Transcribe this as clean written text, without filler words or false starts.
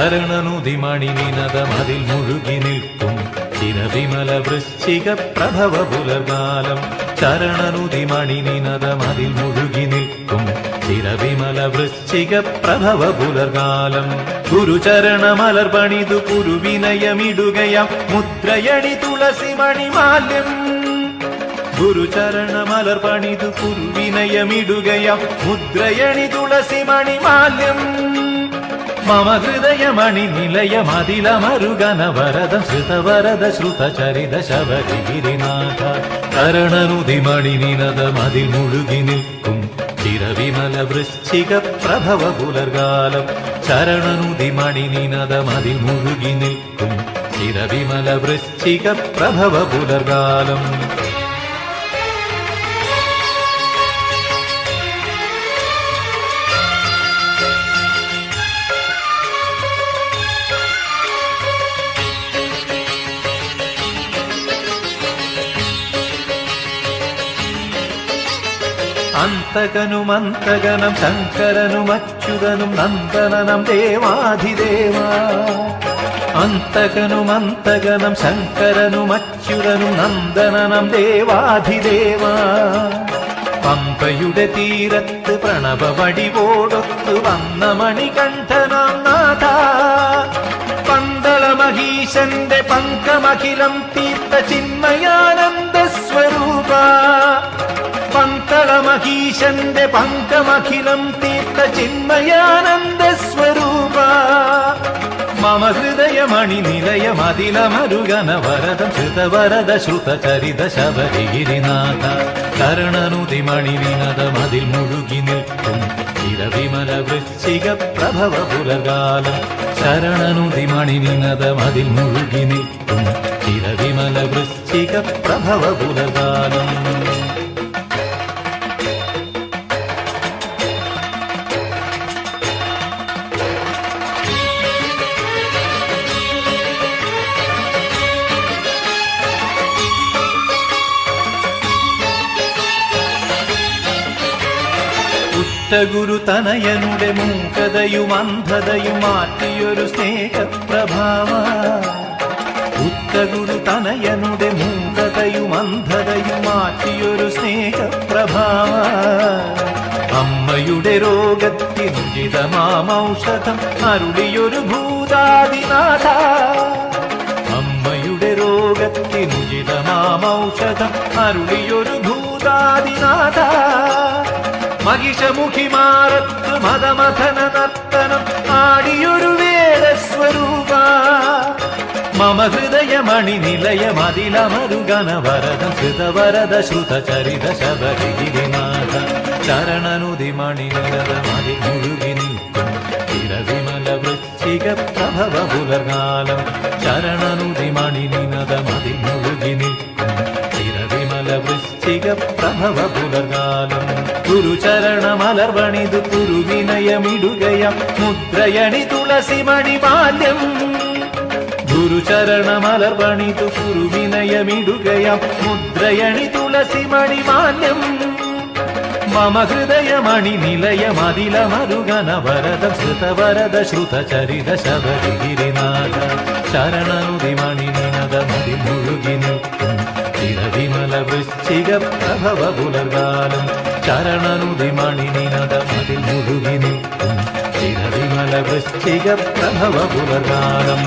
ചരണനുതിമണി നിനദമതിൽ മുഴുകി നിൽക്കും ചിരവിമല വൃശ്ചിക പ്രഭവ പുലർകാലം. ചരണനുതിമണി നിനദമതിൽ മുഴുകി നിൽക്കും ചിരവിമല വൃശ്ചിക പ്രഭവ പുലർകാലം. ഗുരുചരണമലർ പണിതു കുരുവിനയമിടുകയാം മുദ്രയണി തുളസിമണി മാല്യം. ഗുരുചരണമലർ പണിതു കുരുവിനയമിടുകയാം മുദ്രയണി തുളസിമണി മാല്യം. മമ ഹൃദയമണി നിലയമതിലമരുഗന വരദം ശ്രുതവരദ ശ്രുതചരിത ശബരിഗിരിനാഥ. ചരണനുതിമണി നിനദമതിൽ മുഴുകി നിൽക്കും ചിരവിമല വൃശ്ചിക പ്രഭവ പുലർകാലം. ചരണനുതിമണി നിനദമതിൽ മുഴുകി നിൽക്കും ചിരവിമല വൃശ്ചിക പ്രഭവ പുലർകാലം. അന്തകനുമന്തകനം ശങ്കരനുമച്യുതനും നന്ദനനം ദേവാധിദേവ. അന്തകനുമന്തകനം ശങ്കരനുമച്യുതനും നന്ദനനം ദേവാധിദേവ. പമ്പയുടെ തീരത്ത് പ്രണവവടിവോടൊത്തു വന്ന മണികണ്ഠനാം നാഥ. പന്തളമഹീശന്റെ പങ്കമഖിലം തീർത്ത ചിന്മയാനന്ദ സ്വരൂപ. പന്തളമഹീശന്റെ പങ്കമഖിലം തീർത്ത ചിന്മയാനന്ദ സ്വരൂപ. മമ ഹൃദയമണി നിലയമതിലമരുഗന വരദം ശ്രുതവരദ ശ്രുതചരിത ശബരിഗിരിനാഥ. ചരണനുതിമണി നിനദമതിൽ മുഴുകി നിൽക്കും ചിരവിമല വൃശ്ചിക പ്രഭവ പുലർകാലം. ചരണനുതിമണി നിനദമതിൽ മുഴുകി നിൽക്കും ചിരവിമല വൃശ്ചിക പ്രഭവ പുലർകാലം. ഗുരു തനയനുടെ മൂകതയും അന്ധതയും മാറ്റിയൊരു സ്നേഹപ്രഭാവ. ഉത്തഗുരു തനയനുടെ മൂകതയും അന്ധതയും മാറ്റിയൊരു സ്നേഹപ്രഭാവ. അമ്മയുടെ രോഗത്തിനുചിതമാമൗഷധം അരുളിയൊരു ഭൂതാദിനാഥ. അമ്മയുടെ രോഗത്തിനുചിതമാമൗഷധം അരുളിയൊരു ഭൂതാദിനാഥ. മഹിഷമുഖിമാറത്ത് മദമഥന നർത്തനം ആടിയൊരു വേദസ്വരൂപ. മമ ഹൃദയമണി നിലയമതിലമരുഗന വരദം ശ്രുതവരദ ശ്രുതചരിത ശബരിഗിരിനാഥ. ചരണനുതിമണി നിനദമതിൽ മുഴുകി നിൽക്കും ചിരവിമല വൃശ്ചിക പ്രഭവ പുലർകാലം. ചരണനുതിമണി നിനദമതിൽ മുഴുകി നിൽക്കും ചിരവിമല വൃശ്ചിക പ്രഭവ പുലർകാലം. ഗുരുചരണമലർ പണിതു കുരുവിനയമിടുകയാം മുദ്രയണി തുളസിമണി മാല്യം. ഗുരുചരണമലർ പണിതു കുരുവിനയമിടുകയാം മുദ്രയണി തുളസിമണി മാല്യം. മമ ഹൃദയമണി നിലയമതിലമരുഗന വരദം ശ്രുതവരദ ശ്രുതചരിത ശബരിഗിരിനാഥ. ചരണനുതിമണി നിനദമതിൽ മുഴുകി നിൽക്കും ചിരവിമല വൃശ്ചിക പ്രഭവ പുലർകാലം. ചരണനുതിമണി നിനദമതിൽ മുഴുകി നിൽക്കും ചിരവിമല വൃശ്ചിക പ്രഭവ പുലർകാലം.